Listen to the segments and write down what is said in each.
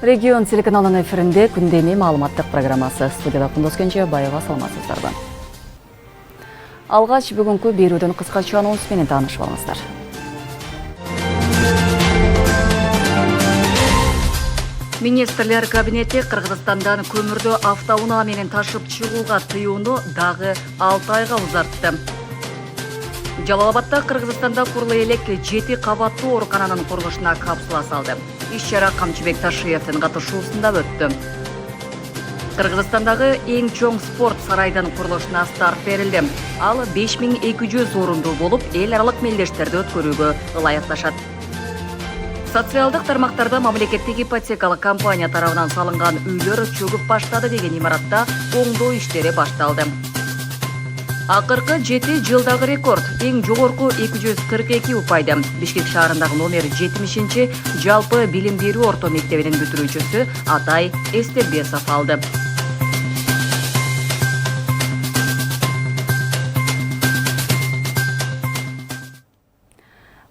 Регион телеканалының эфирінде күндеме маалыматтық программасы. Студияда Кундуз Кенжебаева, саламатсыздарбы. Алгач бүгүнкү берүүдөн кыскача анонс менен таанышып алыңыздар. Министрлер кабинети Кыргызстандан көмүрдү автоунаа менен ташып чыгууга тыюуну дагы 6 айга узартты. Жалал-Абадда Кыргызстанда курулу элек 7 кабаттуу оорукананын курулушуна капсула салды. Иш-чара Камчыбек Ташиевдин катышуусунда өттү. Кыргызстандагы эң чоң спорт сарайдын курулушуна старт берилди. Ал 5200 орунду болуп, эл аралык мелдештерди өткөрүүгө ылайыкташат. Социалдык тармактарда мамлекеттик ипотекалык компания тарабынан салынган үйлөр чөгүп баштады деген имаратта оңдоо иштери башталды. Акыркы 7 жылдагы рекорд эң жогорку 242 упайды Бишкек шаарындагы номер 70-чи жалпы билим берүү орто мектебинин бүтүрүүчүсү Атай Эстебесов алды.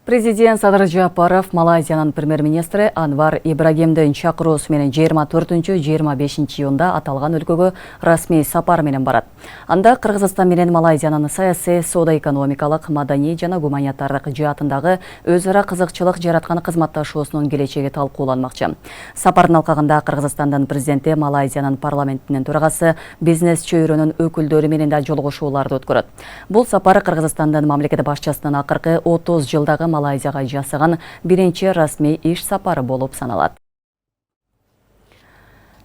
Президент Садыр Жапаров Малайзиянын премьер-министри Анвар Ибрагимдин чакыруусу менен 24-25 июнда аталган өлкөгө расмий сапар менен барат. Анда Кыргызстан менен Малайзиянын саясий, соода-экономикалык, маданий жана гуманитардык жаатындагы өз ара кызыкчылык жараткан кызматташуусунун келечеги талкууланмакчы. Сапардын алкагында Кыргызстандын президенти Малайзиянын парламентинин төрагасы, бизнес чөйрөнүн өкүлдөрү менен да жолугушууларды өткөрөт. Бул сапар Кыргызстандын мамлекет башчысынын акыркы 30 жылдагы Малайзияга жасаган биринчи расмий иш сапары болуп саналат.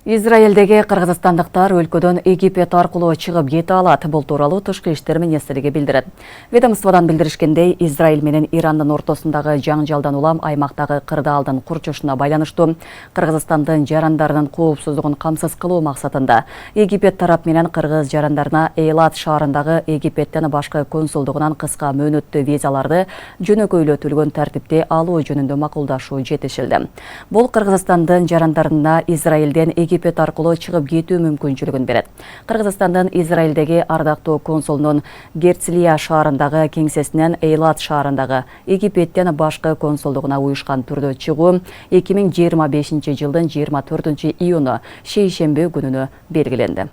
Израилдеги кыргызстандыктар өлкөдөн Египет аркылуу чыгып кете алат. Бул тууралуу Тышкы иштер министрлиги билдирет. Ведомстводан билдиришкендей, Израиль менен Ирандын ортосундагы жаңжалдан улам аймактагы кырдаалдын курчушуна байланыштуу Кыргызстандын жарандарынын коопсуздугун камсыз кылуу максатында Египет тарап менен кыргыз жарандарына Эйлат шаарындагы Египеттен башка консулдугунан кыска мөөнөттүү визаларды жөнөкөйлөтүлгөн тартипте алуу жөнүндө макулдашуу жетишилди. Бул Кыргызстандын жарандарына Израилден Египет аркылуу чыгып кетүү мүмкүнчүлүгүн берет. Кыргызстандын Израилдеги ардактуу консулунун Герцлия шаарындагы кеңсесинен Эйлат шаарындагы Египеттен башка консулдугуна уюшкан түрдө чыгуу 2025 жылдын 24 июну шейшемби күнүнө белгиленди.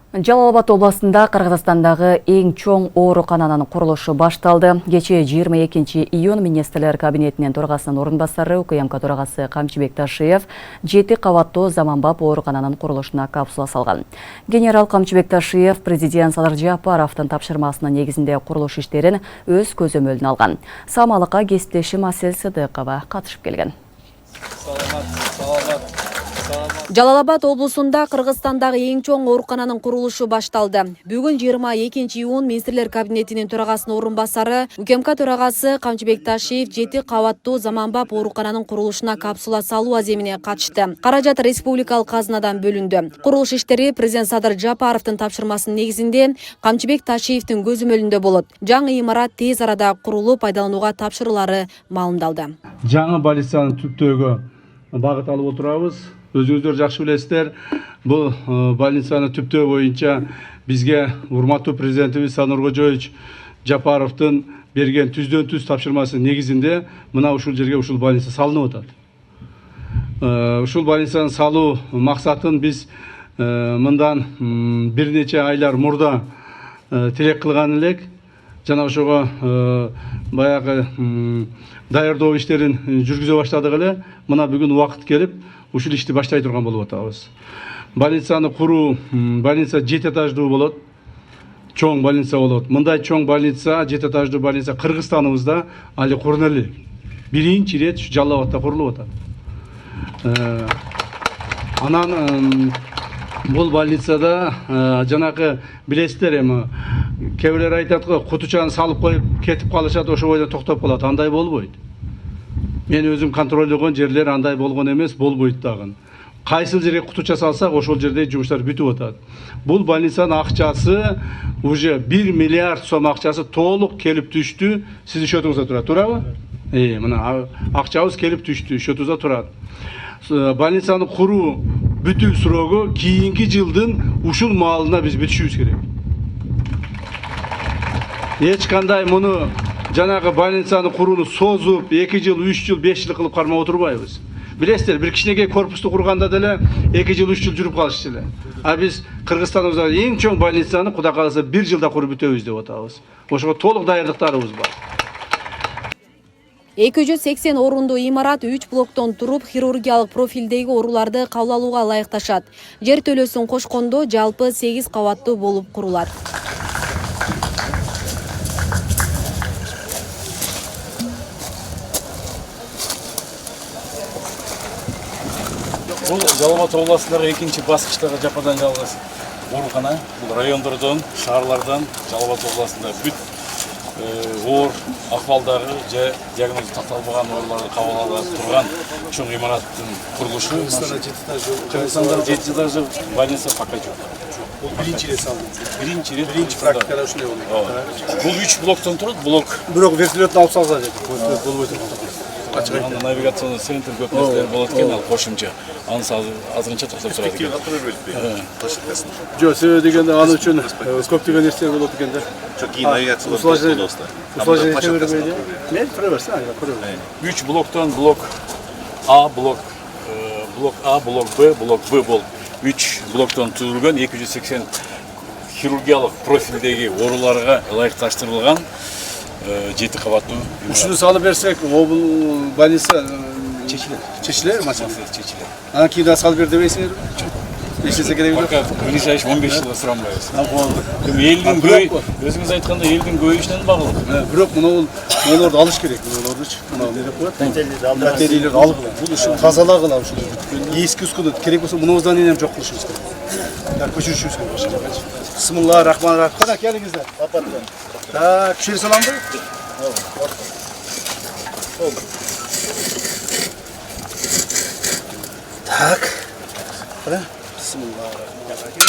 Жалал-Абад областында Кыргызстандагы эң чоң оорукананын курулушу башталды. Кечээ 22 июн министрлер кабинетинин төрагасынын орун басары УКМК төрагасы Камчыбек Ташиев 7 кабаттуу заманбап оорукананын курулушуна капсула салган. Генерал Камчыбек Ташиев президент Садыр Жапаровдун тапшырмасынын негизинде курулуш иштерин өз көзөмөлүнө алган. Самалыкка кесиптешим Асель Сыдыкова катышып келген. Жалал-Абад облусунда Кыргызстандагы эң чоң оорукананын курулушу башталды. Бүгүн 22 июн министрлер кабинетинин төрагасынын орун басары УКМК төрагасы Камчыбек Ташиев 7 кабаттуу заманбап оорукананын курулушуна капсула салуу аземине катышты. Каражат республикалык казынадан бөлүндү. Курулуш иштери президент Садыр Жапаровдун тапшырмасынын негизинде Камчыбек Ташиевдин көзөмөлүндө болот. Жаңы имарат тез арада курулуп пайдаланууга тапшырылары маалымдалды. Жаңы больницаны түптөөгө багыт алып отурабыз. Өзүңүздөр жакшы билесиздер, бул больницаны түптөө боюнча бизге урматтуу президентибиз Садыр Кожоевич Жапаровдун берген түздөн түз тапшырмасынын негизинде мына ушул жерге ушул больница салынып атат. Ушул больницаны салуу максатын биз мындан бир нече айлар мурда тилек кылган элек. Жана ошого баягы даярдоо иштерин жүргүзө баштадык эле. Мына бүгүн убакыт келип, ушул ишти баштай турган болуп атабыз. Больницаны куруу, больница 7 этаждуу болот. Чоң больница болот. Мындай чоң больница, 7 этаждуу больница Кыргызстаныбызда али курулуп элек. Биринчи ирет Жалал-Абадта курулуп атат. Анан бул больницада жанакы билесиздер эми кээ бирлер айтат го, кутучаны салып коюп кетип калышат, ошо бойдо токтоп калат. Андай болбойт. Мен өзүм контролдогон жерлер андай болгон эмес, болбойт дагы. Кайсыл жерге кутуча салсак, ошол жерде жумуштар бүтүп атат. Бул больницанын акчасы уже 1 миллиард сом акчасы толук келип түштү. Сиздин счетуңузда турат, туурабы? Мына акчабыз келип түштү, счетуңузда турат. Больницаны куруу бүтүү срогу кийинки жылдын ушул маалында биз бүтүшүбүз керек. Эч кандай муну жанагы больницаны курууну созуп 2 жыл, 3 жыл, 5 жыл кылып кармап отурбайбыз. Білесіздер, бір кішкенекей корпусты құрғанда деле 2 жыл 3 жыл жүріп қалышты эле. А біз Кыргызстанымызда ең чоң больницаны Кудай кааласа 1 жылда куруп бүтөбүз деп атабыз. Ошого толук даярдыктарыбыз бар. 280 орунду имарат 3 блоктон туруп хирургиялык профилдеги ооруларды кабыл алууга ылайыкташат. Жер төлөсүн кошкондо жалпы 8 кабаттуу болуп курулат. Бул Жалал Абад областындагы экинчи баскычтагы жападан жалгыз оорукана. Бул райондордон, шаарлардан Жалал Абад областында бүт оор акыбалдагы же диагнозу такталбаган ооруларды кабыл ала турган чоң имараттын курулушу. Кыргызстанда 7 жылдар жок больница пока жок. Бул биринчи рет салынды. Биринчи практикада ушундай болду. Бул 3 блоктон турат. Блок Бирок вертолетту алып салса деп. Болбой турат. анда навигационный центр көп нерселер болот экен, ал кошумча. Анысы азырынча токтоп турат экен. Жок, себеби дегенде аны үчүн көптөгөн нерселер болот экен да. Çok iyi navigasyonlar dostlar. Uslaşение çevirmeyi. Ne? Proversin aynı, prover. 3 блоктон блок А, блок А, блок Б, блок Б болуп 3 блоктон түзүлгөн 280 хирургиялык профилдеги ооруларга ылайыкташтырылган 7 кабаттуу Ушуну салып берсек, бул больница чечилер маселе. чечилет. Анан кийин салып бер дебейсиңерби? Эчесе керек эле. Пока ближайший 15 жылда суранбайбыз. Болду. Элдин көй, өзүңүз айткандай элдин көйүшүнөн багылып. Бирок мунуларды алыш керек. Мунулардычы. Мына эмне деп коет? Материалдарды алгыла. Бул ушул тазалагыла ушул. Эски ускуну керек болсо муну зданияны ham жок кылышыбыз керек. Көчүрүшүбүз керек башкача. Бисмилла рахман рахим. Кана келиңиздер. Апаттан. Так, кишери саламбы? Так. Кана. Бисмилла рахман рахим.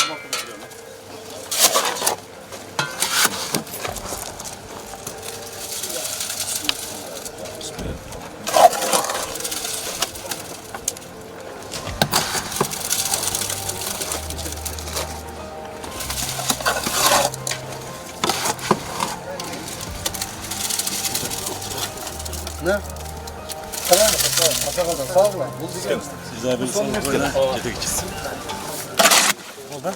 Ne? Tamam mı? Aşağıdan sağ olun. Bu diye. Size bir son жетекчиси. Oldu.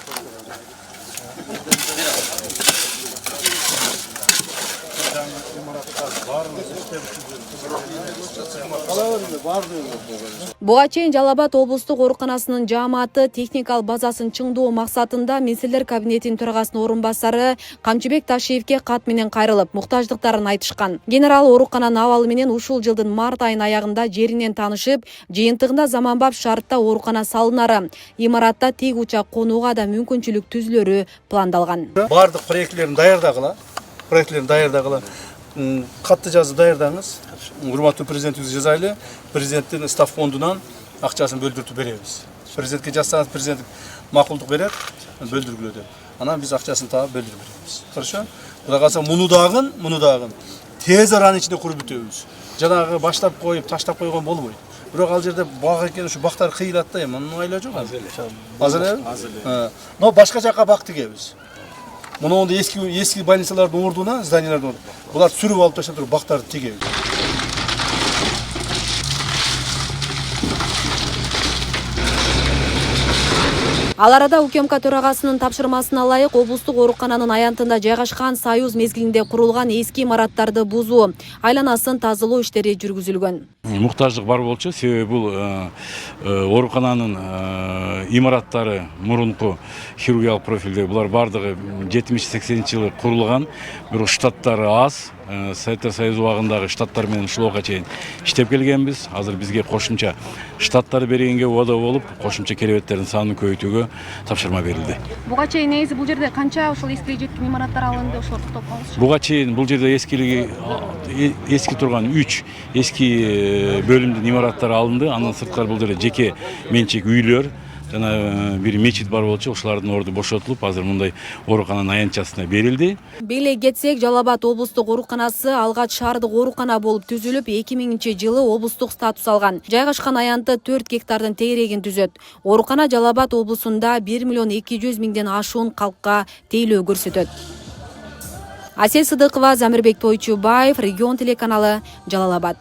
Буга чейин Жалал Абад облустук ооруканасынын жааматы техникалык базасын чыңдоо максатында министрлер кабинетинин төрагасынын орун басары Камчыбек Ташиевке кат менен кайрылып, муктаждыктарын айтышкан. Генерал оорукананын абалы менен ушул жылдын март айынын аягында жеринен таанышып, жыйынтыгында заманбап шартта оорукана салынары, имаратта тик учак конууга да мүмкүнчүлүк түзүлөрү пландалган. Бардык проектлерин даярдагыла. Катты жазып даярдаңыз. Урматтуу президентибиз жазайлы. Президенттин став фондунан акчасын бөлдүртүп беребиз. Президентке жазсаңыз президент макулдук берет, бөлдүргүлө деп. Анан биз акчасын таап бөлдүрүп беребиз. Хорошо? Кудай калса муну дагы тез аранын ичинде куруп бүтөбүз. Жанагы баштап коюп, таштап койгон болбойт. Бирок ал жерде бак экен, ушу бактар кыйылат да, эми мунун айла жок. Азыр эле. Но башка жакка бак тигебиз. Муну эски больницалардын ордуна, зданиялардын ордуна. Булар сүрүп алып таштап туруп бактарды тигебиз. Ал арада УКМК төрагасынын тапшырмасына ылайык облустук оорукананын аянтында жайгашкан Союз мезгилинде курулган эски имараттарды бузуу, айланасын тазалоо иштери жүргүзүлгөн. Муктаждык бар болчу, себеби бул оорукананын имараттары мурунку хирургиялык профилде булар бардыгы 70-80 жылы курулган, бирок штаттары аз. Советтер Союзу убагындагы штаттар менен ушулга чейин иштеп келгенбиз. Азыр бизге кошумча штаттар бергенге убада болуп, кошумча керебеттердин санын көбөйтүүгө тапшырма берилди. Буга чейин негизи бул жерде канча ушул эски жеткен имараттар алынды, ошолор токтоп калыңызчы. Буга чейин бул жерде эски турган 3 эски бөлүмдүн имараттары алынды. Андан сырткары бул жерде жеке менчик үйлөр, жана бир мечит бар болчу, ошолордун орду бошотулуп, азыр мындай оорукананын аянтчасына берилди. Беле кетсек, Жалал Абад облустук ооруканасы алгач шаардык оорукана болуп түзүлүп, 2000-жылы облустук статус алган. Жайгашкан аянты 4 гектардын тегерегин түзөт. Оорукана Жалал Абад облусунда 1.200.000 ашуун калкка тейлөө көрсөтөт. Асел Сыдыкова, Замирбек Тойчубаев, Регион телеканалы, Жалал Абад.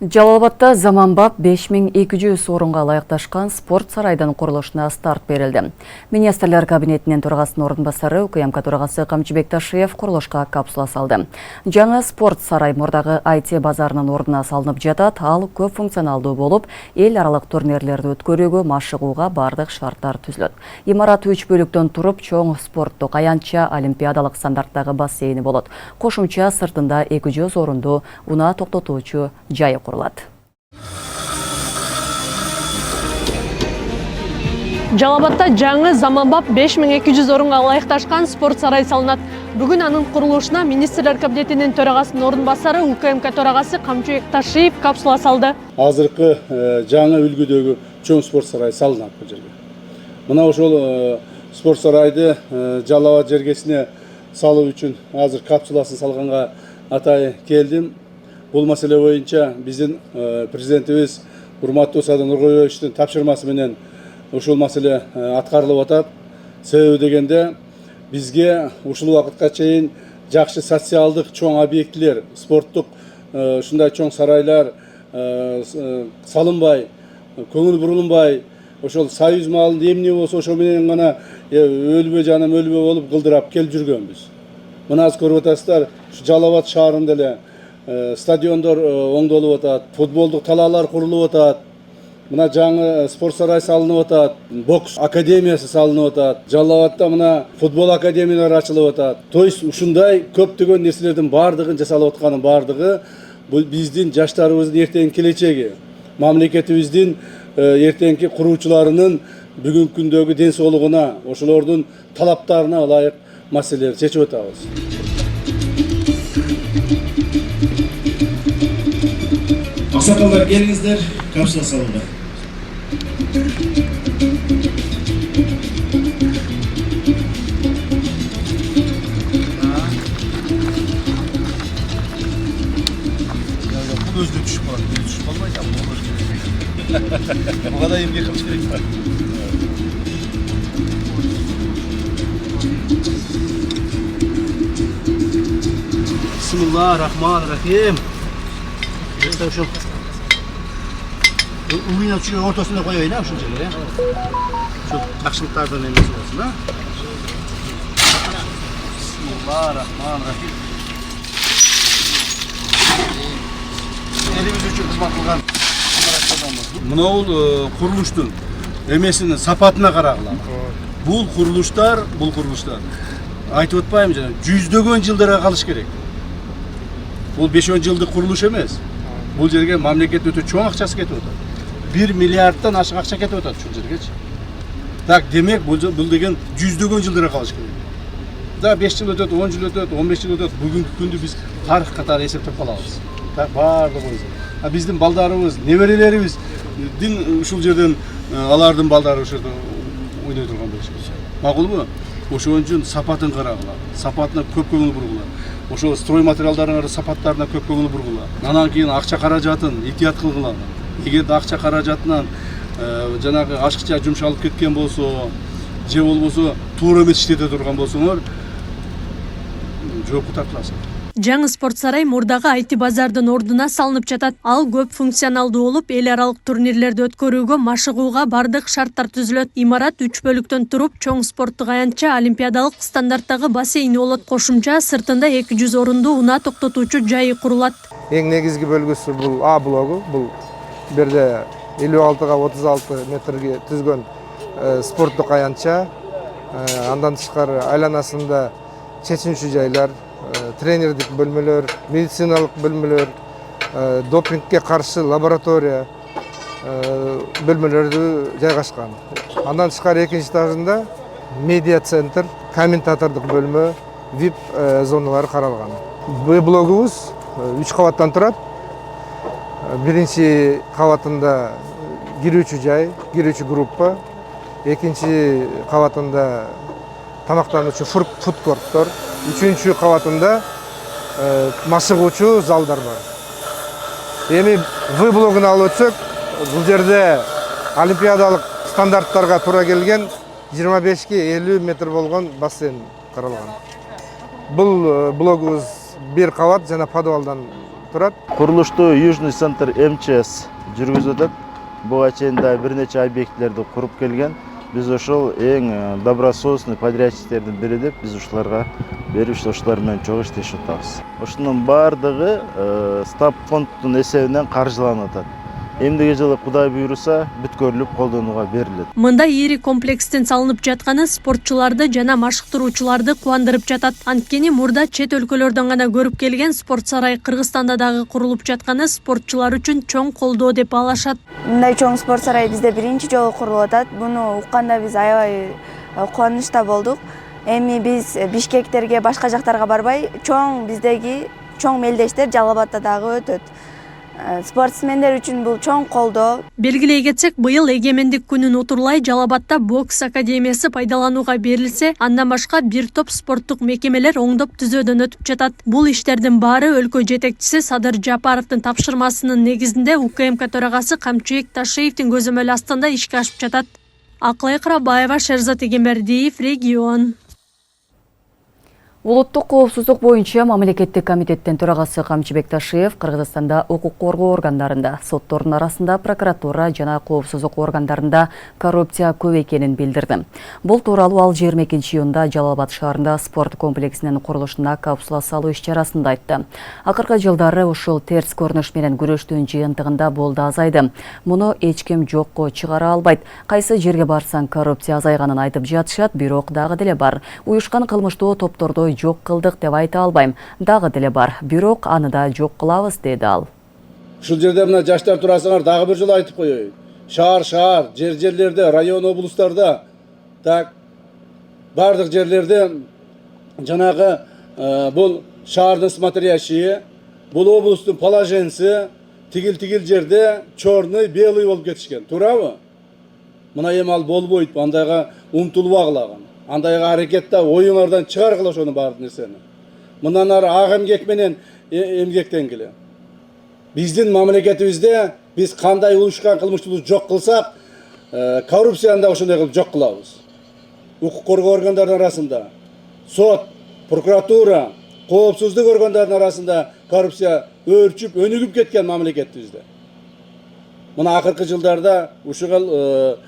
Жалал-Абадта заманбап 5200 орынға лайықташқан спорт сарайдың құрылышына старт берілді. Министрлер кабинетінен төрағасының орынбасары УКМК төрағасы Камчыбек Ташиев құрылышқа капсула салды. Жаңа спорт сарай мордағы IT базарының орнына салынып жатат, ал көп функционалды болып, ел аралық турнирлерді өткөрүүгө машыгууга бардык шарттар түзүлөт. Имарат 3 бөлүктөн туруп, чоң спорттук аянтча олимпиадалык стандарттагы бассейни болот. Кошумча сыртында 200 орунду унаа токтотуучу жайы құрылат. Жалал-Абадта жаңы заманбап 5200 орынға лайықташқан спорт сарай салынат. Бүгін анын құрылышына Министрлер кабинетинин төрағасынын орынбасары УКМК төрағасы Камчыбек Ташиев капсула салды. Азыркы жаңы үлгүдөгү чоң спорт сарай салынат бул жерге. Мына ошол спорт сарайды Жалал-Абад жергесине салуу үчүн азыр капсуласын салганга атай келдим. Бұл маселе боюнча биздин президентибиз урматтуу Садыр Нуркуловичтин тапшырмасы менен ушул маселе аткарылып атат. Себеби дегенде бизге ушул убакытка чейин жакшы социалдык чоң объектилер, спорттук ушундай чоң сарайлар салынбай, көңүл бурулунбай, ошол союз маалында эмне болсо ошо менен гана өлбө жаным өлбө болуп кылдырап келип жүргөнбүз. Мына азыр көрүп атасыздар, Жалал-Абад шаарында эле стадиондор оңдолуп атат, футболдук талаалар курулуп атат. Мына жаңы спорт сарай салынып атат, бокс академиясы салынып атат. Жалал-Абадта мына футбол академиялары ачылып атат. То есть ушундай көптөгөн нерселердин бардыгын жасалып атканын бардыгы бул биздин жаштарыбыздын эртеңки келечеги, мамлекетибиздин эртеңки куруучуларынын бүгүнкү күндөгү ден соолугуна, ошолордун талаптарына ылайык маселелерди чечип атабыз. Аксакалдар келиңиздер, капсула салынды. Бұл өзге түшіп қалады, бұл түшіп қалмайды, бұл өзге. Бұға да емге қылыш керек бар. Бисмиллахир-рахманир-рахим. Ошол уйна чүйө ортосуна коёюн, ушул жерге. Ошол такшылыктардын эмеси болсун, а? Бисмиллахир-рахманир-рахим. Элибиз үчүн кызмат кылган мына курулуштун эмесинин сапатына карагыла. Бул курулуштар айтып атпаймынбы жана жүздөгөн жылдарга калыш керек. Бул 5-10 жылдык курулуш эмес. Бул жерге мамлекет өтө чоң акчасы кетип атат. 1 миллиардтан ашык акча кетип атат ушул жергечи. Так, демек бул деген жүздөгөн жылдарга калыш керек. Да 5 жыл өтөт, 10 жыл өтөт, 15 жыл өтөт. Бүгүнкү күндү биз тарых катары эсептеп калабыз. Так, баардыгыбыз. Биздин балдарыбыз, неберелерибиз ушул жерден алардын балдары ошол жерде ойной турган болушубуз. Макулбу? Ошон үчүн сапатын карагыла. Сапатына көп көңүл бургула. Ошол строй материалдарынын сапаттарына көп көңүл бургула. Анан кийин акча каражатын этият кылгыла. Эгерде акча каражатынан жанагы ашыкча жумшалып кеткен болсо, же болбосо туура эмес иштете турган болсоңор, жоопко тартыласың. Жаңы спорт сарай мурдагы IT базардын ордуна салынып жатат. Ал көп функционалдуу болуп, эл аралык турнирлерди өткөрүүгө машыгууга бардык шарттар түзүлөт. Имарат 3 бөлүктөн туруп, чоң спорттук аянтча олимпиадалык стандарттагы бассейни болот. Кошумча сыртында 200 орунду унаа токтотуучу жайы курулат. Эң негизги бөлгүсү бул А блогу. Бул берде 56-га 36 метрге түзгөн спорттук аянтча. Андан тышкары айланасында чечинчү жайлар, тренердик бөлмөлөр, медициналык бөлмөлөр, допингке каршы лаборатория бөлмөлөрү жайгашкан. Андан тышкары экинчи этажында медиа центр, комментатордук бөлмө, VIP зоналары каралган. Б блогубуз 3 кабаттан турат. Биринчи кабатында кирүүчү жай, кирүүчү группа, экинчи кабатында тамактануучу фудкорттор, үчүнчү кабатында машыгуучу залдар бар. Эми В блогуна алып өтсөк, бул жерде олимпиадалык стандарттарга туура келген 25-ке 50 метр болгон бассейн каралган. Бул блогубуз 1 кабат жана подвалдан турат. Курулушту Южный центр МЧС жүргүзүп атат. Буга чейин да бир нече объектилерди куруп келген. Биз ошол эң добросовестный подрядчиктердин бири деп биз ушуларга берип, ушулар менен чогуу иштешип атабыз. Ошонун баардыгы стап фонддун эсебинен каржыланып атат. Эмдиги жылы Кудай буйруса бүткөрүлүп колдонууга берилет. Мында ири комплекстин салынып жатканы спортчуларды жана машыктыруучуларды кубандырып жатат. Анткени мурда чет өлкөлөрдөн гана көрүп келген спорт сарай Кыргызстанда дагы курулуп жатканы спортчулар үчүн чоң колдоо деп алышат. Мындай чоң спорт сарай бизде биринчи жолу курулуп атат. Буну укканда биз аябай кубанычта болдук. Эми биз Бишкектерге, башка жактарга барбай, биздеги чоң мелдештер Жалал Абадта дагы өтөт. Спортсмендер үчүн бул чоң колдоо. Белгилей кетсек, быйыл эгемендик күнүн утурлай Жалал Абадта бокс академиясы пайдаланууга берилсе, андан башка бир топ спорттук мекемелер оңдоп түзөөдөн өтүп жатат. Бул иштердин баары өлкө жетекчиси Садыр Жапаровдун тапшырмасынын негизинде УКМК төрагасы Камчыбек Ташиевдин көзөмөл астында ишке ашып жатат. Акылай Карабаева, Шерзат Эгембердиев, Регион. Улуттук коопсуздук боюнча мамлекеттик комитеттин төрагасы Камчыбек Ташиев Кыргызстанда укук коргоо органдарында, соттордун арасында прокуратура жана коопсуздук органдарында коррупция көп экенин билдирди. Бул тууралуу ал 22-июнда Жалал Абад шаарында спорт комплексинин курулушуна капсула салуу иш-чарасында айтты. Акыркы жылдары ушул терс көрүнүш менен күрөштүн жыйынтыгында болду азайды. Муну эч ким жокко чыгара албайт. Кайсы жерге барсаң коррупция азайганын айтып жатышат, бирок дагы деле бар. Уюшкан кылмыштуу топторду жок кылдык деп айта албайм. Дагы деле бар. Бирок аны да жок кылабыз деди ал. Ушул жерде мына жаштар турасыңар дагы бир жолу айтып коеюн. Шаар, жерлерде, район, облустарда, так бардык жерлерде жанагы бул шаардын смотрящие, бул облустун положенцы тигил жерде черный, белый болуп кетишкен. Туурабы? Мына эми ал болбойт, андайга умтулбагылаган. Андайга аракетте оюңардан чыгаргыла ошону баардык нерсени. Мындан ары ак эмгек менен эмгектенгиле. Биздин мамлекетибизде биз кандай уюшкан кылмыштуулукту жок кылсак, коррупцияны да ошондой кылып жок кылабыз. Укук коргоо органдарынын арасында сот, прокуратура, коопсуздук органдарынын арасында коррупция өрчүп, өнүгүп кеткен мамлекетибизде. Мына акыркы жылдарда ушул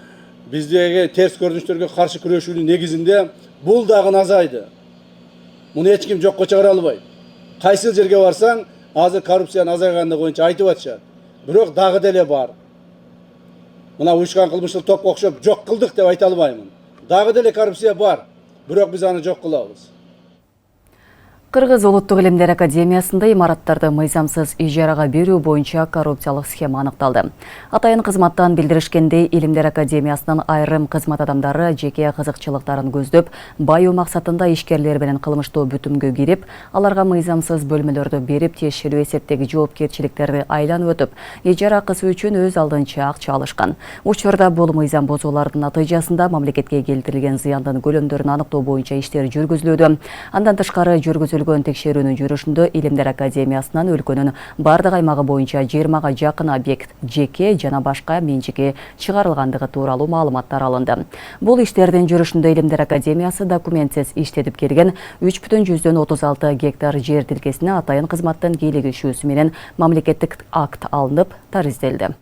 биздеги терс көрүнүштөргө каршы күрөшүүнүн негизинде бул дагы азайды. Муну эч ким жокко чыгара албайт. Кайсы жерге барсаң, азыр коррупциянын азайганы боюнча айтып атышат. Бирок дагы деле бар. Мына уюшкан кылмыштык топко окшоп жок кылдык деп айта албаймын. Дагы деле коррупция бар. Бирок биз аны жок кылабыз. Кыргыз Улуттук Илимдер Академиясында имараттарды мыйзамсыз ижарага берүү боюнча коррупциялык схема аныкталды. Атайын кызматтан билдиришкендей, Илимдер Академиясынын айрым кызмат адамдары жеке кызыкчылыктарын көздөп, баюу максатында ишкерлер менен кылмыштуу бүтүмгө кирип, аларга мыйзамсыз бөлмөлөрдү берип, тиешелүү эсептеги жоопкерчиликтерди айланып өтүп, ижара акысы үчүн өз алдынча акча алышкан. Учурда бул мыйзам бузуулардын натыйжасында мамлекетке келтирилген зыяндын көлөмдөрүн аныктоо боюнча иштер жүргүзүлүүдө. Андан тышкары текшерүүнүн жүрүшүндө Илимдер Академиясынан өлкөнүн бардык аймагы боюнча 20га жакын объект жеке жана башка менчикке чыгарылгандыгы тууралуу маалыматтар алынды. Бул иштердин жүрүшүндө Илимдер Академиясы документсиз иштетип келген 3,36 гектар жер тилкесине атайын кызматтын кийлигишүүсү менен мамлекеттик акт алынып, таризделди.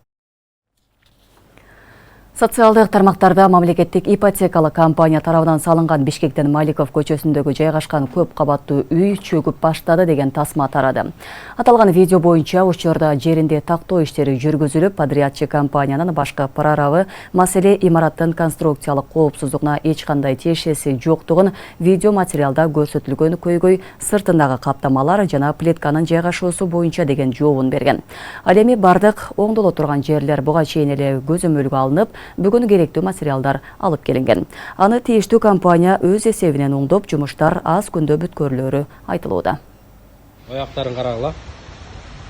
Социалдык тармактарда мамлекеттик ипотекалык компания тарабынан салынган Бишкектен Маликов көчөсүндөгү жайгашкан көп кабаттуу үй чөгүп баштады деген тасма тарады. Аталган видео боюнча учурда жеринде тактоо иштери жүргүзүлүп, подрядчы компаниянын башка прорабы маселе имараттын конструкциялык коопсуздугуна эч кандай тиешеси жоктугун видео материалда көрсөтүлгөн көйгөй сыртындагы каптамалар жана плитканын жайгашуусу боюнча деген жообун берген. Ал эми бардык оңдоло турган жерлер буга чейин эле көзөмөлгө алынып, бүгүн керектүү материалдар алып келинген. Аны тийиштүү компания өз эсебинен оңдоп, жумуштар аз күндө бүткөрүлөрү айтылууда. Аяктарын карагыла.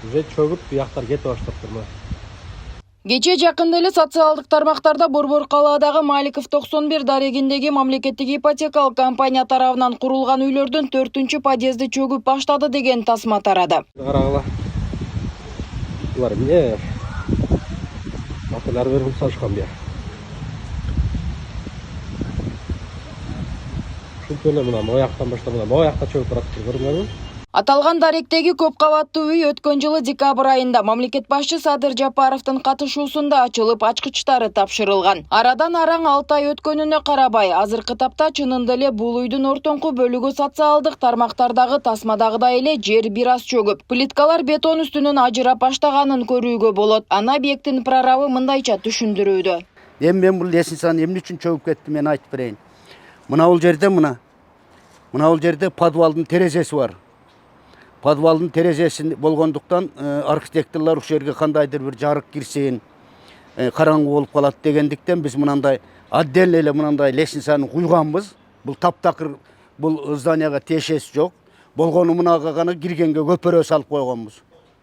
Уже чөгүп, бияктар кетип баштаптыр. Кече жакында эле социалдык тармактарда Борбор калаадагы Маликов 91 дарегиндеги мамлекеттик ипотекалык компания тарабынан курулган үйлөрдүн 4-чү подъезди чөгүп баштады деген тасма тарады. Карагыла. Булар эмне? Аталар берип сашкан бия. Шунтеле мына аяктан баштап, мына аякта чөгүп турат, көрүңөрбү? Аталган даректеги көп кабаттуу үй өткөн жылы декабрь айында мамлекет башчы Садыр Жапаровдун катышуусунда ачылып ачкычтары тапшырылган. Арадан араң 6 ай өткөнүнө карабай, азыркы тапта чынында эле бул үйдүн ортоңку бөлүгү социалдык тармактардагы тасмадагыдай эле жер бир аз чөгүп, плиткалар бетон үстүнөн ажырап баштаганын көрүүгө болот. Ана объекттин прорабы мындайча түшүндүрүүдө. Мен бул лестницаны эмне үчүн чөгүп кетти, мен айтып берейин. Мына бул жерде бул жерде подвалдын терезеси бар. Подвалдын терезеси болгондуктан архитекторлор ушул жерге кандайдыр бир жарык кирсин, караңгы болуп калат дегендиктен биз мынандай отдельно эле мынандай лестницаны куйганбыз. Бул таптакыр бул зданияга тиешеси жок. Болгону мынага гана киргенге көпөрө салып койгонбуз.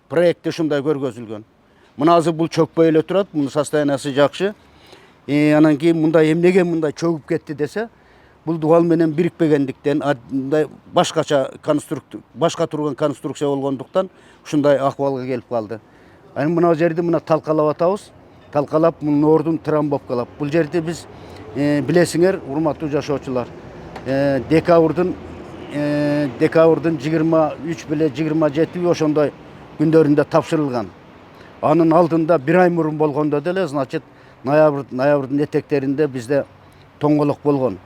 Проектте ушундай көргөзүлгөн. Мына азыр бул чөкпөй эле турат, мунун состояниясы жакшы. Анан кийин мындай эмнеге мындай чөгүп кетти десе, бул дуал менен бирикпегендиктен, мындай башка турган конструкция болгондуктан ушундай акыбалга келип калды. Анан мына жерди талкалап атабыз. Талкалап мунун ордун трамбовкалап. Бул жерди биз билесиңер, урматтуу жашоочулар, декабрдын 23 беле 27 ошондой күндөрүндө тапшырылган. Анын алдында бир ай мурун болгондо деле, значит, ноябрдын этектеринде бизде тоңголок болгон.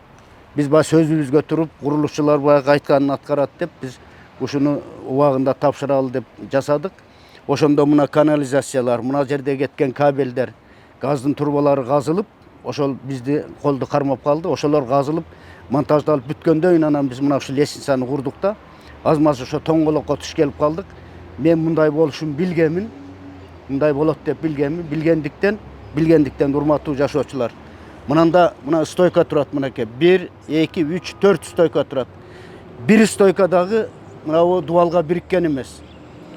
Биз сөзүбүзгө туруп, курулушчулар баягы айтканын аткарат деп, биз ушуну убагында тапшыралы деп жасадык. Ошондо мына канализациялар, мына жерде кеткен кабелдер, газдын турбалары казылып, ошол бизди колду кармап калды. Ошолор казылып, монтаждалып бүткөндөн кийин анан биз мына ушул лестницаны курдук да, аз-маз ошо тоңголокко туш келип калдык. Мен мындай болушун билгенмин, мындай болот деп билгендиктен урматтуу жашоочулар. Мынанда стойка турат, мынакей 1, 2, 3, 4 стойка турат. Бир стойкадагы мына дуалга бириккен эмес.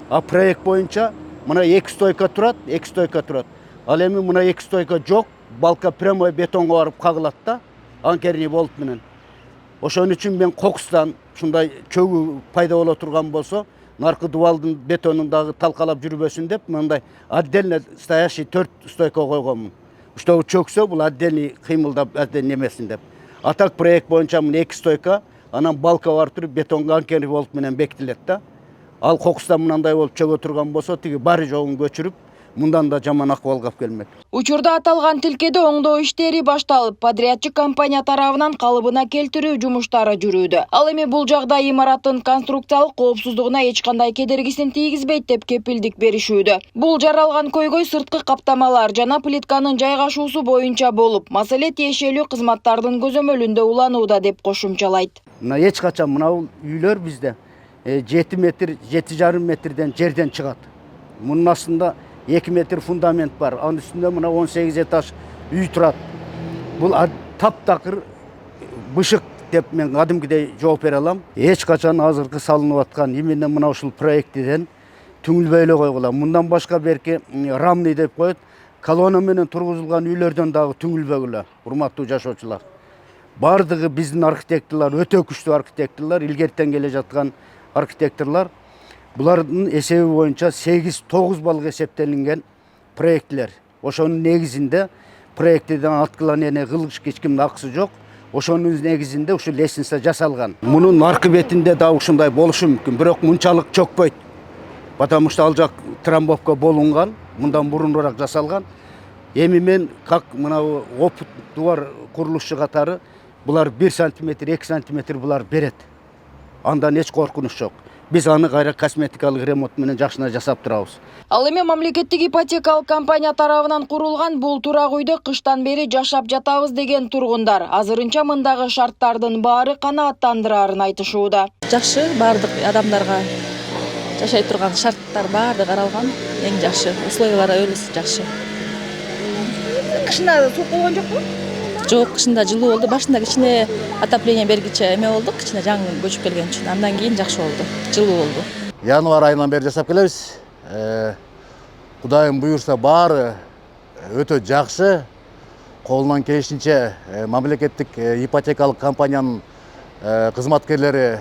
А проект боюнча мына 2 стойка турат. Ал эми мына 2 стойка жок, балка прямой бетонго барып кагылат да, анкерни болт менен. Ошон үчүн мен кокустан ушундай чөгүү пайда боло турган болсо, наркы дуалдын бетонундагы талкалап жүрбөсүн деп, мындай отдельно стоящий 4 стойка койгонмун. Ушто чөксө бул отдельный кыймылдап немесин деп. А так проект боюнча 2 стойка, анан балка бар туруп бетонго анкерни болт менен бекитилет да. Ал кокустан мындай болуп чөгө турган болсо, тиги баары жогун көчүрүп, мындан да жаман акыбалга алып келмек. Учурда аталган тилкеде оңдоо иштери башталып, подрядчы компания тарабынан калыбына келтирүү жумуштары жүрүүдө. Ал эми бул жагдай имараттын конструкциялык коопсуздугуна эч кандай кедергисин тийгизбейт деп кепилдик беришүүдө. Бул жаралган көйгөй сырткы каптамалар жана плитканын жайгашуусу боюнча болуп, маселе тиешелүү кызматтардын көзөмөлүндө уланууда деп кошумчалайт. Мына эч качан мына үйлөр бизде 7 метр, 7,5 метрден жерден чыгат. Мунун астында 2 метр фундамент бар. Анын үстүндө мына 18 этаж үй турат. Бул таптакыр бышык деп мен кадимкидей жооп бере алам. Эч качан азыркы салынып аткан именно мына ушул проектиден түңүлбөй эле койгула. Мындан башка берки рамный деп коет. Колонна менен тургузулган үйлөрдөн дагы түңүлбөгүлө, урматтуу жашоочулар. Бардыгы биздин архитекторлор, өтө күчтүү архитекторлор, илгертен келе жаткан архитекторлор. Булардын эсеби боюнча 8-9 балга эсептелинген проекттер. Ошонун негизинде проектиден аткыланene кылыш эч кимдин акысы жок. Ошонун негизинде ушул лестница жасалган. Мунун аркы бетинде да ушундай болушу мүмкүн, бирок мынчалык чөкпөйт. Потому что ал жак трамбовка болунган, мындан мурунураак жасалган. Эми мен как мына опыт дуар курулушчу катары булар 1 сантиметр, 2 сантиметр булар берет. Андан эч коркунуч жок. Биз аны кайра косметикалык ремонт менен жакшына жасап турабыз. Ал эми мамлекеттик ипотекалык компания тарабынан курулган бул турак үйдө кыштан бери жашап жатабыз деген тургундар азырынча мындагы шарттардын баары канааттандырарын айтышууда. Жакшы, бардык адамдарга жашай турган шарттар баары каралган, эң жакшы. Условиялар өбөлүсү жакшы. Кышында суук болгон жокпу? Жок, кышында жылуу болду. Башында кичине отопление бергиче эме болду, кичине жаң көчүп келген үчүн. Андан кийин жакшы болду, жылуу болду. Январь айынан бери жасап келебиз. Кудайым буюрса баары өтө жакшы. Колунан келишинче мамлекеттик ипотекалык компаниянын кызматкерлери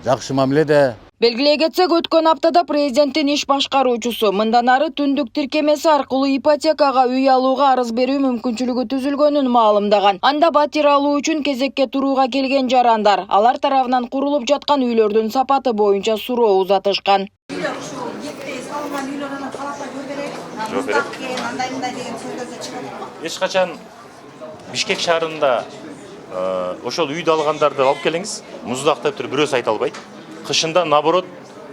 жакшы мамиледе. Белгилей кетсек, өткөн аптада президенттин иш башкаруучусу мындан ары түндүк тиркемеси аркылуу ипотекага үй алууга арыз берүү мүмкүнчүлүгү түзүлгөнүн маалымдаган. Анда батир алуу үчүн кезекке турууга келген жарандар алар тарабынан курулуп жаткан үйлөрдүн сапаты боюнча суроо узатышкан. Эч качан Бишкек шаарында ошол үйдү алгандарды алып келиңиз, муздактап туруп бирөөсү айта албайт. Кышында наоборот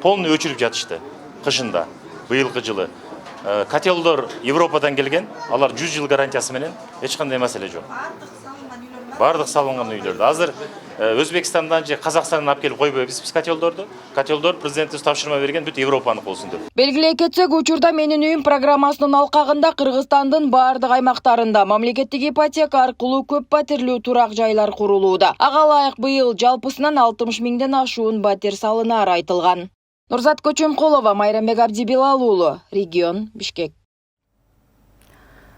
полный өчүрүп жатышты. Кышында быйылкы жылы котелдор Европадан келген, алар 100 жыл гарантиясы менен эч кандай маселе жок. Бардык салынган үйлөрдө. Азыр Өзбекстандан же Казакстандан алып келип койбойбуз биз котелдорду. Котелдор президентибиз тапшырма берген бүт Европаны болсун деп. Белгилей кетсек, учурда Менин үйүм программасынын алкагында Кыргызстандын бардык аймактарында мамлекеттик ипотека аркылуу көп батирлүү турак жайлар курулууда. Ага ылайык быйыл жалпысынан 60 миңден ашуун батир салынары айтылган. Нурзат Көчөмкулова, Майрамбек Абдибилал уулу, Регион, Бишкек.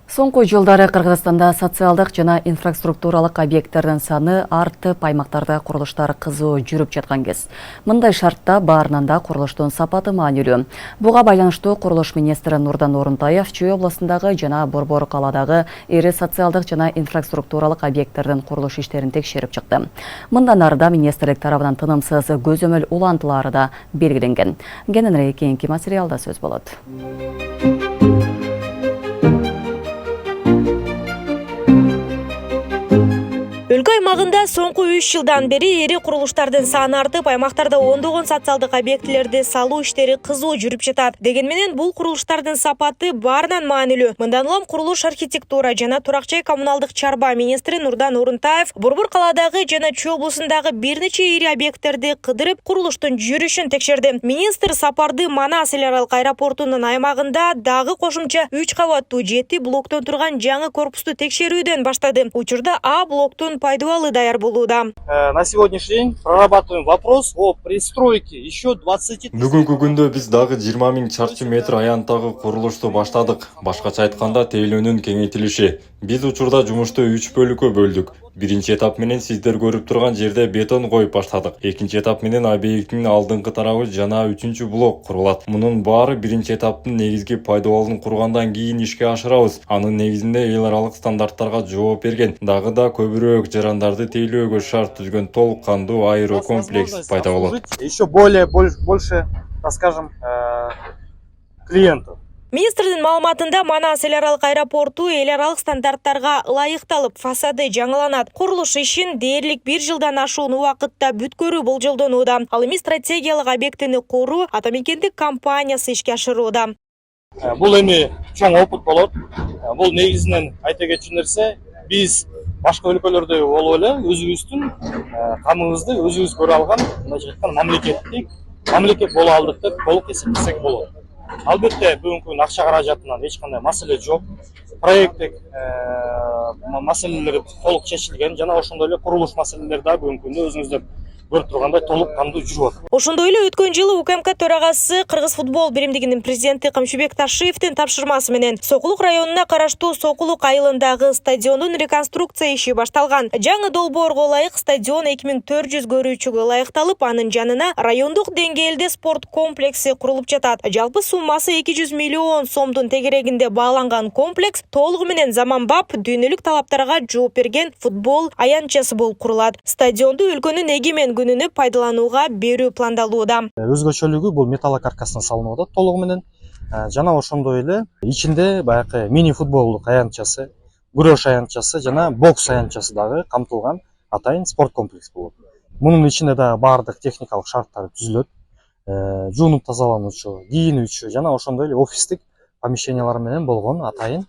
Соңку жылдары Кыргызстанда социалдык жана инфраструктуралык объекттердин саны артып, аймактарда курулуштар кызуу жүрүп жаткан кез. Мындай шартта баарынан да курулуштун сапаты маанилүү. Буга байланыштуу курулуш министри Нурдан Орунтаев Чүй областындагы жана Борбор калаадагы ири социалдык жана инфраструктуралык объекттердин курулуш иштерин текшерип чыкты. Мындан арыда министрлик тарабынан тынымсыз көзөмөл улантылары да белгиленген. Кененирээк кийинки материалда сөз болот. Өлкө аймагында соңку 3 жылдан бери ири курулуштардын саны артып, аймактарда ондогон социалдык объектилерди салуу иштери кызуу жүрүп жатат. Дегени менен бул курулуштардын сапаты баарынан маанилүү. Мындан улам курулуш архитектура жана турак жай коммуналдык чарба министри Нурдан Орунтаев Борбор калаадагы жана Чүй облусундагы бир нече ири объекттерди кыдырып, курулуштун жүрүшүн текшерди. Министр сапарды Манас эл аралык аэропортунун аймагында дагы кошумча 3 кабаттуу 7 блоктон турган жаңы корпусту текшерүүдөн баштады. Учурда А блоктун пайдубалы даяр болууда. На сегодняшний день прорабатываем вопрос о пристройке еще 20. Бүгүнкү күндө биз дагы 20 000 чарчы метр аяндагы курулушту баштадык. Башкача айтканда тейлөөнүн кеңейтилиши. Биз учурда жумушту 3 бөлүккө бөлдүк. Биринчи этап менен сиздер көрүп турган жерде бетон коюп баштадык. Экинчи этап менен объекттин алдыңкы тарабы жана 3-чү блок курулат. Мунун баары биринчи этаптын негизги пайдубалын кургандан кийин ишке ашырабыз. Анын негизинде эл аралык стандарттарга жооп берген, дагы да көбүрөөк жарандарды тейлөөгө шарт түзгөн толук кандуу аэрокомплекс пайда болот. Еще больше, так скажем, клиентов. Министрдин маалыматында Манас эл аралык аэропорту эл аралык стандарттарга ылайыкталып, фасады жаңыланат. Курулуш ишин дээрлик 1 жылдан ашуун убакытта бүткөрүү болжолдонууда. Ал эми стратегиялык объектини коруу атамекендик компаниясы ишке ашырууда. Бул эми чоң опыт болот. Бул негизинен айта кетчү нерсе, биз башка өлкөлөрдөй болуп эле өзүбүздүн камыбызды өзүбүз көрө алган, мындайча айтканда мамлекет боло алдык деп толук эсептесек болот. Албетте бүгүнкү күндүн акча каражатынан эч кандай маселе жок. Проекттик маселелер толук чечилген жана ошондой эле курулуш маселелери да бүгүнкү күндө өзүңүздөр көрүп тургандай толук кандуу жүрүп атат. Ошондой эле өткөн жылы УКМК төрагасы Кыргыз футбол биримдигинин президенти Камчыбек Ташиевдин тапшырмасы менен Сокулук районуна караштуу Сокулук айылындагы стадиондун реконструкция иши башталган. Жаңы долбоорго ылайык стадион 2400 көрүүчүгө ылайыкталып, анын жанына райондук деңгээлде спорт комплекси курулуп жатат. Жалпы суммасы 200 миллион сомдун тегерегинде бааланган комплекс толугу менен заманбап, дүйнөлүк талаптарга жооп берген футбол аянтчасы болуп курулат. Стадионду өлкөнүн эгемен күнүнө пайдаланууга берүү пландалууда. Өзгөчөлүгү бул металлокаркастан салынып атат толугу менен. Жана ошондой эле ичинде баягы мини футболдук аянтчасы, күрөш аянтчасы жана бокс аянтчасы дагы камтылган атайын спорт комплекс болот. Мунун ичинде да баардык техникалык шарттар түзүлөт. Жуунуп тазалануучу, кийинүүчү жана ошондой эле офистик помещениялар менен болгон атайын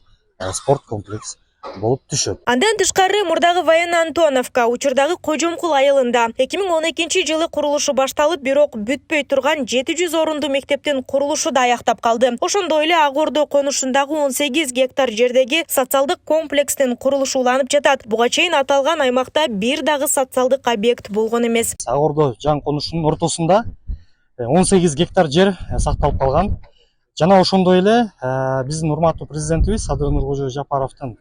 спорт комплекс болуп түшөт. Андан тышкары мурдагы Военно Антоновка учурдагы Кожомкул айылында 2012 жылы курулушу башталып, бирок бүтпөй турган 700 орундуу мектептин курулушу да аяктап калды. Ошондой эле Ак Ордо конушундагы 18 гектар жердеги социалдык комплекстин курулушу уланып жатат. Буга чейин аталган аймакта бир дагы социалдык объект болгон эмес. Ак Ордо жаңы конушунун ортосунда 18 гектар жер сакталып калган. Жана ошондой эле биздин урматтуу президентибиз Садыр Нуркожоевич Жапаровдун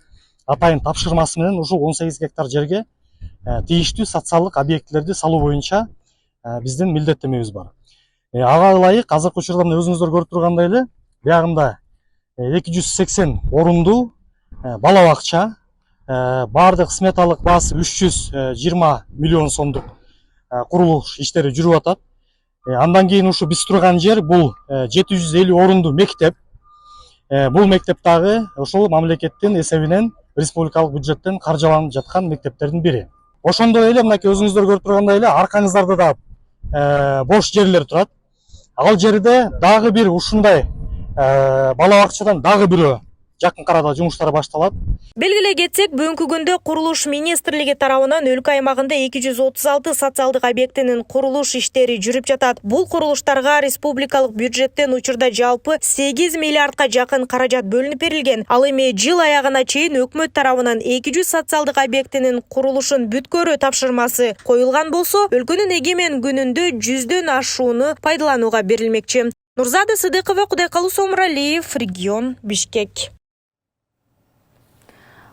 атайын тапшырмасы менен ушул 18 гектар жерге тийиштүү социалдык объектилерди салуу боюнча биздин милдеттенмебиз бар. Ага ылайык азыркы учурда мына өзүңүздөр көрүп тургандай эле биягында 280 орунду бала бакча, баардык сметалык баасы 320 миллион сомдук курулуш иштери жүрүп атат. Андан кийин ушу биз турган жер бул 750 орунду мектеп. Бул мектеп дагы ошол мамлекеттин эсебинен республикалык бюджеттен каржыланып жаткан мектептердин бири. Ошондой эле мынакей өзүңүздөр көрүп тургандай эле аркаңыздарда да бош жерлер турат. Ал жерде дагы бир ушундай бала бакчадан дагы бирөө жакын арада жумуштар башталат. Белгилей кетсек, бүгүнкү күндө курулуш министрлиги тарабынан өлкө аймагында 236 социалдык объектинин курулуш иштери жүрүп жатат. Бул курулуштарга республикалык бюджеттен учурда жалпы 8 миллиардка жакын каражат бөлүнүп берилген. Ал эми жыл аягына чейин өкмөт тарабынан 200 социалдык объектинин курулушун бүткөрүү тапшырмасы коюлган болсо, өлкөнүн эгемен күнүндө 100дөн ашууну пайдаланууга берилмекчи. Нурзада Сыдыкова, Кудайкалуу Сомуралиев, регион Бишкек.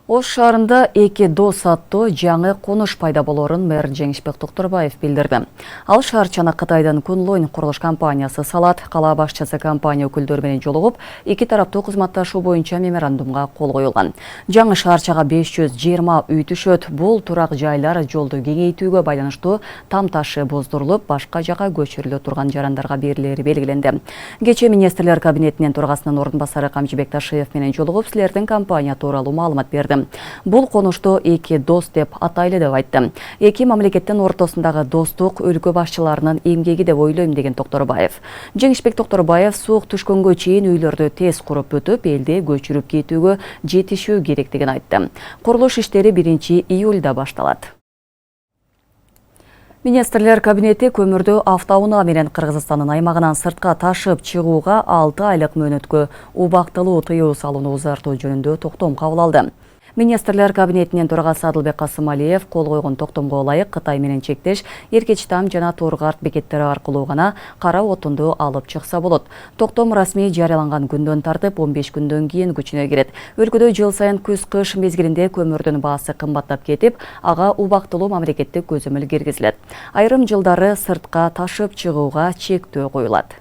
Ош шаарында эки дос аттуу жаңы конуш пайда болорун мэр Жеңишбек Токторбаев билдирди. Ал шаарчаны Кытайдын Кунлойн курулуш компаниясы салат. Кала башчысы компания өкүлдөрү менен жолугуп, эки тараптуу кызматташуу боюнча меморандумга кол коюлган. Жаңы шаарчага 520 үй түшөт. Бул турак жайлар жолду кеңейтүүгө байланыштуу там ташы боздурулуп, башка жака көчүрүлө турган жарандарга берилери белгиленди. Кечээ министрлер кабинетинин төрагасынын ордун басары Камчыбек Ташиев менен жолугуп, силердин компания тууралуу маалымат берди. Бул конушту эки дос деп атайлы деп айтты. Эки мамлекеттин ортосундагы достук өлкө башчыларынын эмгеги деп ойлойм деген Токторбаев. Жеңишбек Токторбаев суук түшкөнгө чейин үйлөрдү тез куруп бүтүп, элди көчүрүп кетүүгө жетишүү керектигин айтты. Курулуш иштери 1-июлда башталат. Министрлер кабинети көмүрдү автоунаа менен Кыргызстандын аймагынан сыртка ташып чыгууга 6 айлык мөөнөткө убактылуу тыюу салууну узартуу жөнүндө токтом кабыл алды. Министрлер кабинетинин төрагасы Адылбек Касымалиев кол койгон токтомго ылайык Кытай менен чектеш Эркечтам жана Тургарт бекеттери аркылуу гана кара отунду алып чыкса болот. Токтом расмий жарыяланган күндөн тартып 15 күндөн кийин күчүнө кирет. Өлкөдө жыл сайын күз-кыш мезгилинде көмүрдүн баасы кымбаттап кетип, ага убактылуу мамлекеттик көзөмөл киргизилет. Айрым жылдары сыртка ташып чыгууга чектөө коюлат.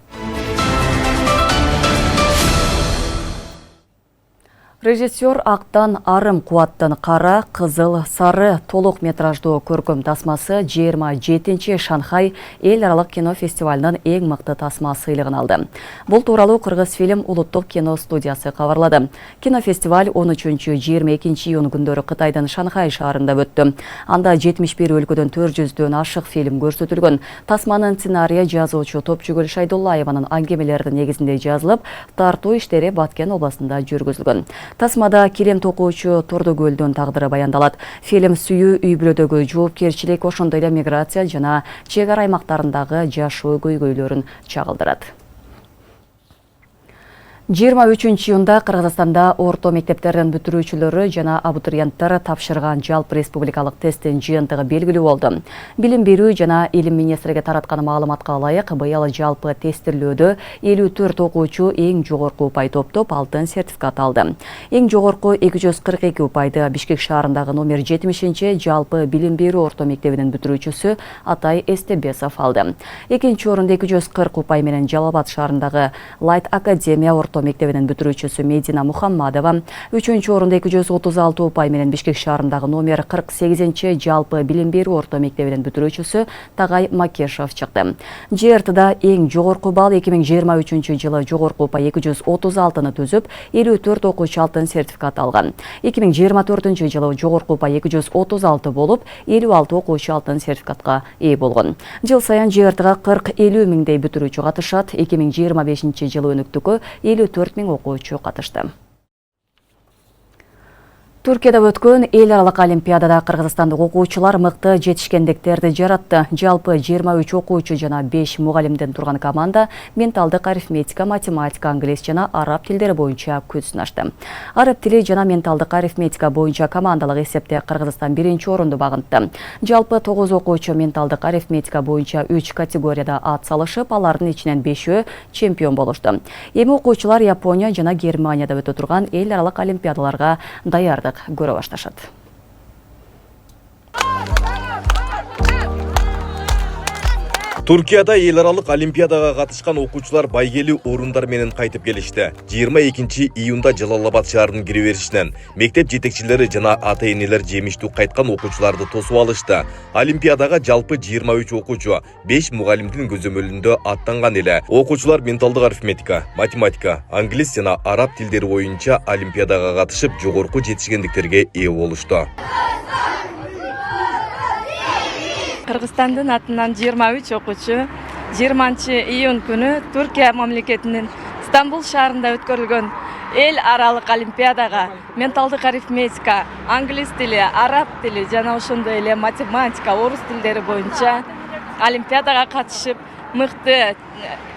Режиссер Актан Арым Куаттын кара, кызыл, сары толук метраждуу көркөм тасмасы 27-чи Шанхай эл аралык кино фестивалынын эң мыкты тасма сыйлыгын алды. Бул тууралуу Кыргызфильм улуттук кино студиясы кабарлады. Кинофестиваль 13-22 июнь күндөрү Кытайдын Шанхай шаарында өттү. Анда 71 өлкөдөн 400дөн ашык фильм көрсөтүлгөн. Тасманын сценарийи жазуучу Топчугүл Шайдуллаеванын аңгемелеринин негизинде жазылып, тартуу иштери Баткен областында жүргүзүлгөн. Тасмада килем токуучу Тордогөлдүн тагдыры баяндалат. Фильм сүйүү үй бүлөдөгү жоопкерчилик, ошондой эле миграция жана чек ара аймактарындагы жашоо көйгөйлөрүн чагылдырат. 23-июнда Кыргызстанда орто мектептердин бүтүрүүчүлөрү жана абитуриенттер тапшырган жалпы республикалык тесттин жыйынтыгы белгилүү болду. Билим берүү жана илим министрлиги тараткан маалыматка ылайык, быйыл жалпы тестирлөөдө 54 окуучу эң жогорку упай топтоп алтын сертификат алды. Эң жогорку 242 упайды Бишкек шаарындагы номер 70-чи жалпы билим берүү орто мектебинин бүтүрүүчүсү Атай Эстебесов алды. Экинчи орунда 240 упай менен Жалал Абад шаарындагы Light Академия мектебинин бүтүрүүчүсү Медина Мухаммадова, 3-чү орунда 236 упай менен Бишкек шаарындагы номер 48-чи жалпы билим берүү орто мектебинин бүтүрүүчүсү Тагай Макешов чыкты. ЖРТда эң жогорку балл 2023 жылы жогорку упай 236-ны түзүп, 54 окуучу алтын сертификат алган. 2024 жылы жогорку упай 236 болуп, 56 окуучу алтын сертификатка ээ болгон. Жыл сайын ЖРТга 40-50 миңдей бүтүрүүчү катышат. 2025 жылы өнүктүккө 54 миң окуучу катышты. Түркияда өткөн эл аралык олимпиадада кыргызстандык окуучулар мыкты жетишкендиктерди жаратты. Жалпы 23 окуучу жана 5 мугалимден турган команда менталдык арифметика, математика, англис жана араб тилдери боюнча күч сынашты. Араб тили жана менталдык арифметика боюнча командалык эсепте Кыргызстан 1-чи орунду багынтты. Жалпы 9 окуучу менталдык арифметика боюнча 3 категорияда ат салышып, алардын ичинен 5-өө чемпион болушту. Эми окуучулар Япония жана Германияда өтө турган эл аралык олимпиадаларга даярдык көрө башташат. Туркияда эл аралык олимпиадага катышкан окуучулар байгелүү орундар менен кайтып келишти. 22 июнда Жалалабад шаарынын кире беришинен мектеп жетекчилери жана ата-энелер жемиштүү кайткан окуучуларды тосуп алышты. Олимпиадага жалпы 23 окуучу, 5 мугалимдин көзөмөлүндө аттанган эле. Окуучулар менталдык арифметика, математика, англис жана араб тилдери боюнча олимпиадага катышып жогорку жетишкендиктерге ээ болушту. Кыргызстандын атынан 23 окуучу 20 июнь күнү Туркия мамлекетинин Стамбул шаарында өткөрүлгөн эл аралык олимпиадага менталдык арифметика, англис тили, араб тили жана ошондой эле математика, орус тилдери боюнча олимпиадага катышып, мыкты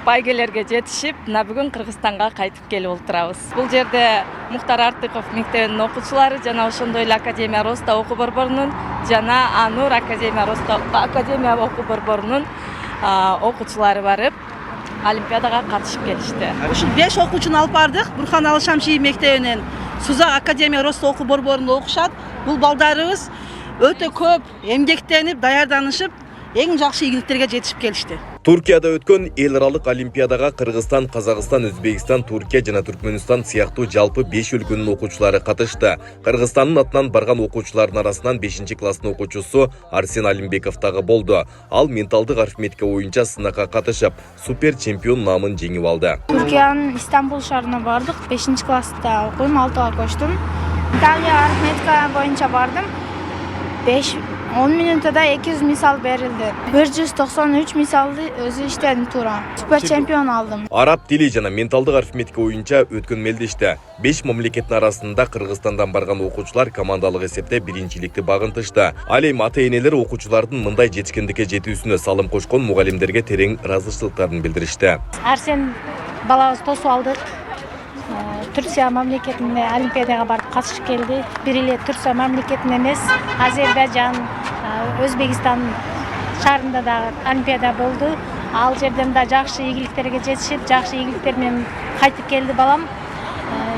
байгелерге жетишип, мына бүгүн Кыргызстанга кайтып келип отурабыз. Бул жерде Мухтар Артыков мектебинин окуучулары жана ошондой эле Академия Роста окуу борборунун жана Анур Академия Роста окуу борборунун окуучулары барып, олимпиадага катышып келишти. Ушул 5 окуучуну алып бардык. Бурхан Алшамши мектебинен Сузак Академия Роста окуу борборунда окушат. Бул балдарыбыз өтө көп эмгектенип, даярданышып, эң жакшы ийгиликтерге жетишип келишти. Туркияда өткөн эл аралык олимпиадага Кыргызстан, Казакстан, Өзбекстан, Туркия жана Түркмөнстан сыяктуу жалпы 5 өлкөнүн окуучулары катышты. Кыргызстандын атынан барган окуучулардын арасынан 5-класстын окуучусу Арсен Алимбеков дагы болду. Ал менталдык арифметика боюнча сынакка катышып, супер чемпион намын жеңип алды. Туркиянын Стамбул шаарына бардык. 5-класста окуйм, 6-га көчтүм. Италия арифметика боюнча бардым. 10 минутада 200 мисал берилди. 193 мисалды өзү иштедим туура. Супер чемпион алдым. Араб тили жана менталдык арифметика боюнча өткөн мелдеште 5 мамлекеттин арасында Кыргызстандан барган окуучулар командалык эсепте биринчиликти багынтышты. Ал эми ата-энелер окуучулардын мындай жетишкендикке жетүүсүнө салым кошкон мугалимдерге терең ыраазычылыктарын билдиришти. Арсен балабыз тосуп алдык. Түркия мамлекетине олимпиадага барып катышып келди. Бир эле Түркия мамлекетине эмес, Азербайжан, Өзбекстан шаарында да олимпиада болду. Ал жерден да жакшы ийгиликтерге жетишип, жакшы ийгиликтер менен кайтып келди балам.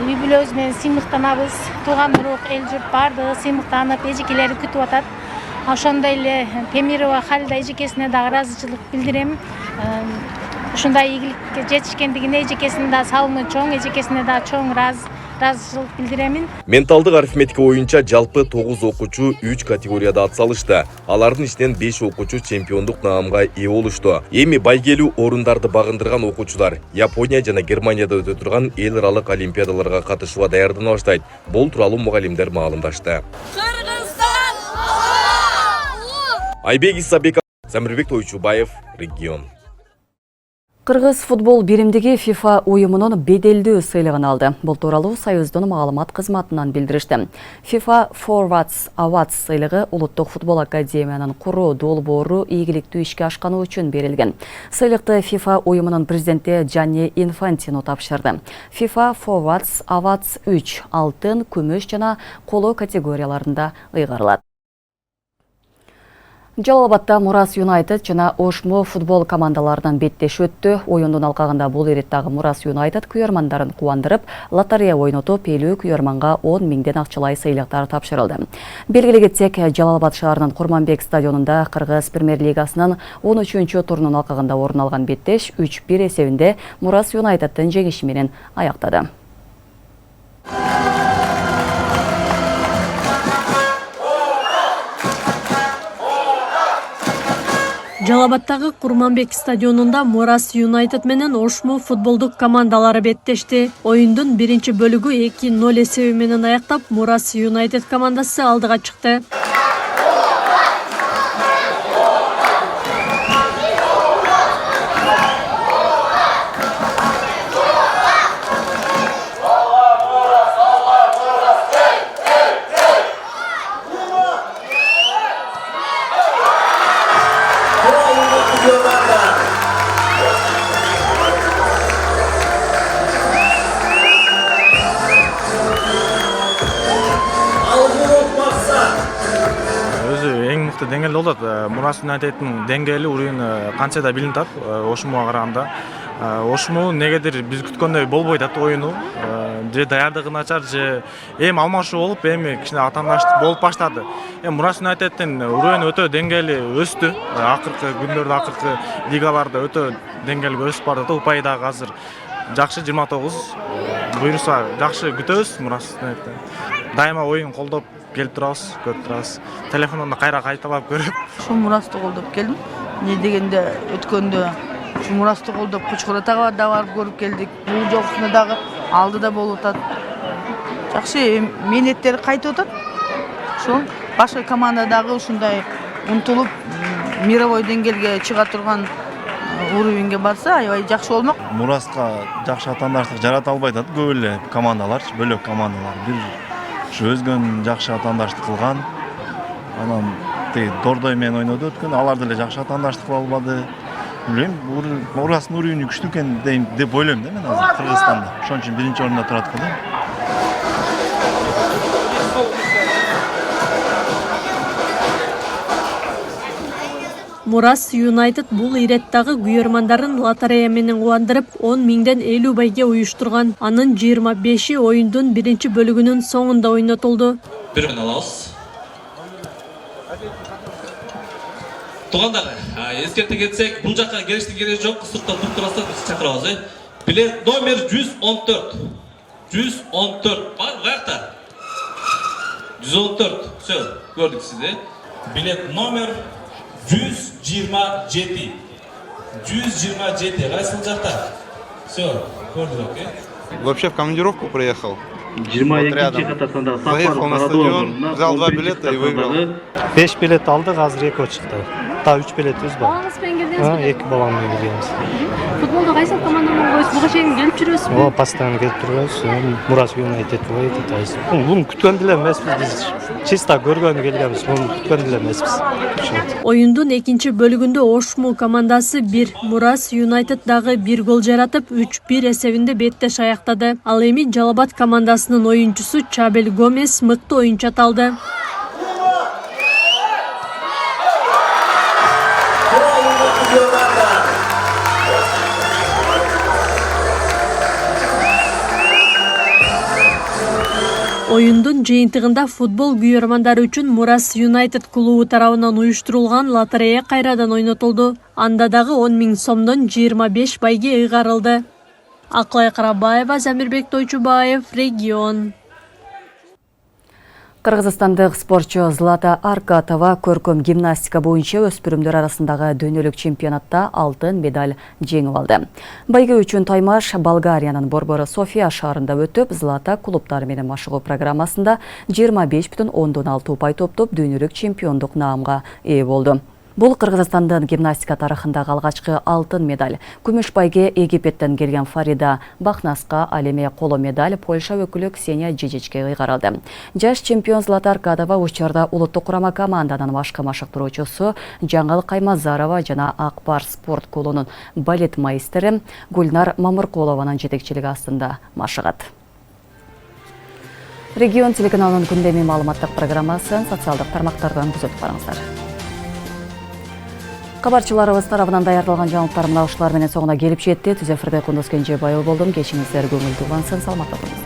Үй бүлөбүз менен сыймыктанабыз. Тууган урук, эл журт бардыгы сыймыктанып, эжекелери күтүп атат. Ошондой эле Темирова Халида эжекесине да ыраазычылык билдирем. Ушундай ийгиликке жетишкендигине эжекесинин да салымы чоң, эжекесине да чоң ыраазычылык билдиремин. Менталдык арифметика боюнча жалпы 9 окуучу 3 категорияда атсалышты. Алардын ичинен 5 окуучу чемпиондук наамга ээ болушту. Эми байгелүү орундарды багындырган окуучулар Япония жана Германияда өтө турган эл аралык олимпиадаларга катышууга даярдана баштайт. Бул тууралуу мугалимдер маалымдашты. Кыргызстан! Айбек Исабеков, Замирбек Тойчубаев, Регион. Кыргыз футбол биримдиги FIFA уюмунун беделдүү сыйлыгын алды. Бул тууралуу Союздун маалымат кызматынан билдиришти. FIFA Forwards Awards сыйлыгы Улуттук футбол академиянын куруу долбоору ийгиликтүү ишке ашканы үчүн берилген. Сыйлыкты FIFA уюмунун президенти Джанни Инфантино тапшырды. FIFA Forwards Awards 3 алтын, күмүш жана коло категорияларында ыйгарылат. Жалалабадда Мурас Юнайтед жана Ошмо футбол командаларынан беттеш өттү. Оюндун алкагында бул эриттагы Мурас Юнайтед күйөрмандарын кубандырып, лотерея ойнотуп, элүү күйөрманга 10 миңден акчалай сыйлыктар тапшырылды. Белгиле кетсек, Жалалабад шаарынын Курманбек стадионунда Кыргыз премьер-лигасынын 13-турунун алкагында орун алган беттеш 3-1 эсебинде Мурас Юнайтеддин жеңиши менен аяктады. Жалалабадтагы Курманбек стадионунда Мурас Юнайтед менен Ошмо футболдук командалары беттешти. Оюндун биринчи бөлүгү 2-0 эсеби менен аяктап, Мурас Юнайтед командасы алдыга чыкты. Деңгээлде болот. Мурас Юнайтедтин деңгээли уруйун канча да билинип атат Ошмуга караганда. Ошму негедир биз күткөндөй болбой атат оюну. же даярдыгы начар, же эми алмашуу болуп, эми кичине атаандаштык болуп баштады. Мурас Юнайтеддин уровень өтө деңгээли өстү. Акыркы күндөрдө, акыркы лигаларда өтө деңгээлге өсүп барды. Упай дагы азыр жакшы 29 буюрса жакшы күтөбүз Мурас Юнайтедден. Дайыма оюн колдоп келип турабыз, көрүп турабыз. Телефондон кайра кайталап көрүп. Ошо Мурасты колдоп келдим. Не дегенде өткөндө Мурасты колдоп Кучкур Атага да барып көрүп келдик. Бул жолкусунда дагы алдыда болуп атат. Жакшы мээнеттери кайтып атат. Ошол башка команда дагы ушундай умтулуп мировой деңгээлге чыга турган уровеньге барса, аябай жакшы болмок. Мураска жакшы атаандаштык жарата албай атат көп эле командалар, бөлөк командалар. Бир өзгөн жакшы атаандаштык кылган. Анан Дордой менен ойноду өткөн, алар деле жакшы атаандаштык кыла албады. Билбейм, Мурастын уровени күчтүү экен деп ойлойм да мен азыр Кыргызстанда. Ошон үчүн биринчи орунда турат го да. Мурас Юнайтед бул иреттагы күйөрмандарын лотерея менен кубандырып, 10 миңден 50 байге уюштурган. Анын 25 оюндун биринчи бөлүгүнүн соңунда ойнотулду. Бир алабыз. Тугандар, эскерте кетсек, бул жакка келиштин кереги жок, сыртта туруп турасыздар, биз чакырабыз. Билет номер 114. 114 бар, каякта? 114. Всё, көрдүк сизди. Билет номер 127. 127. Кайсыл жакта? Всё, көрдүк, Вообще в командировку приехал. 22 катасында заехал на стадион, взял 2 билета и выиграл. 5 билет алдык, азыр 2 чыкты. Та 3 билетибиз бар. Балаңыз менен келдиңизби? 2 балам менен келгенбиз. Футболдо кайсы команданы койсуз? Буга чейин келип жүрөсүзбү? О, постоянно келип турабыз. Мурас Юнайтед болот. Буну күткөн деле эмеспиз биз. Чисто көргөнү келгенбиз. Буну күткөн деле эмеспиз. Оюндун экинчи бөлүгүндө Ошму командасы 1, Мурас Юнайтед дагы 1 гол жаратып, 3-1 эсебинде беттеш аяктады. Ал эми Жалал-Абад командасынын оюнчусу Чабел Гомес мыкты оюнчу аталды. Оюндун жыйынтыгында футбол күйөрмандары үчүн Мурас Юнайтед клубу тарабынан уюштурулган лотерея кайрадан ойнотулду. Анда дагы 10 миң сомдон 25 байге ыйгарылды. Аклай Карабаева, Замирбек Тойчубаев, Регион. Кыргызстандык спортчу Злата Аркатова көркөм гимнастика боюнча өспүрүмдөр арасындагы дүйнөлүк чемпионатта алтын медаль жеңип алды. Байге үчүн таймаш Болгариянын борбору София шаарында өтүп, Злата клубтары менен машыгуу программасында 25,6 упай топтоп дүйнөлүк чемпиондук наамга ээ болду. Бул Кыргызстандын гимнастика тарыхындагы алгачкы алтын медаль. Күмүш байге Египеттен келген Фарида Бахнаска, ал эми коло медаль Польша өкүлү Ксения Жижичке ыйгарылды. Жаш чемпион Злата Аркадова учурда улуттук курама команданын башка машыктыруучусу Жаңыл Каймазарова жана Акбар спорт клубунун балет майстери Гүлнар Мамыркулованын жетекчилиги астында машыгат. Регион телеканалынын күндөмү маалыматтык программасын социалдык тармактардан күзөтүп караңыздар. Кабарчыларыбыз тарабынан даярдалган жаңылыктар мына ушулар менен соңуна келип жетти. Түз эфирде Кундуз Кенжебайыл болдум. Кечиңиздер көңүлдүү улансын, саламатта болуңуздар.